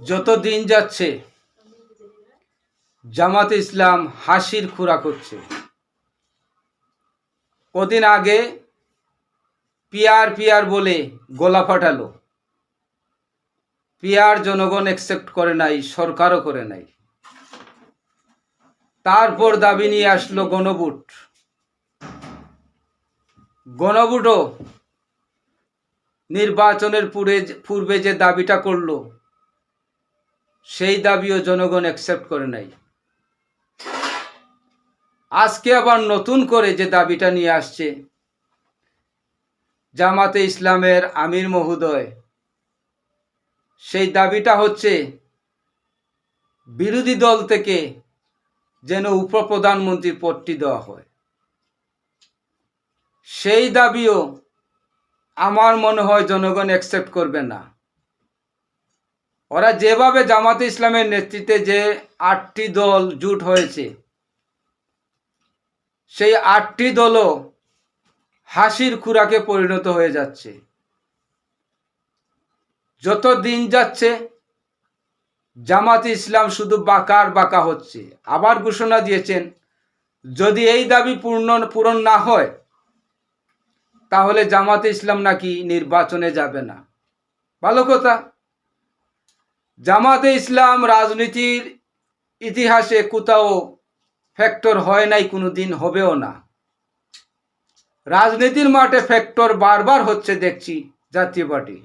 যত দিন যাচ্ছে জামাতে ইসলাম হাসির খোরাক হচ্ছে। কদিন আগে পিয়ার পিয়ার বলে গলা ফাটালো। পিয়ার জনগণ অ্যাকসেপ্ট করে নাই, সরকারও করে নাই। তারপর দাবি নিয়ে আসলো গণভোট। গণভোটও নির্বাচনের পূর্বে যে দাবিটা করলো সেই দাবিও জনগণ অ্যাকসেপ্ট করে নাই। আজকে আবার নতুন করে যে দাবিটা নিয়ে আসছে জামাতে ইসলামের আমির মহোদয়, সেই দাবিটা হচ্ছে বিরোধী দল থেকে যেন উপপ্রধানমন্ত্রীর পদটি দেওয়া হয়। সেই দাবিও আমার মনে হয় জনগণ অ্যাকসেপ্ট করবে না। ওরা যেভাবে জামাতে ইসলামের নেতৃত্বে যে 8টি দল জোট হয়েছে, সেই 8টি দলও হাসির খোরাকে পরিণত হয়ে যাচ্ছে। যত দিন যাচ্ছে জামাতে ইসলাম শুধু বাঁকার বাঁকা হচ্ছে। আবার ঘোষণা দিয়েছেন যদি এই দাবি পূরণ না হয় তাহলে জামাতে ইসলাম নাকি নির্বাচনে যাবে না। ভালো কথা। জামাতে ইসলাম রাজনীতির ইতিহাসে কোথাও ফ্যাক্টর হয় নাই, কোনোদিন হবেও না। রাজনীতির মাঠে ফ্যাক্টর বারবার হচ্ছে দেখছি জাতীয় পার্টি।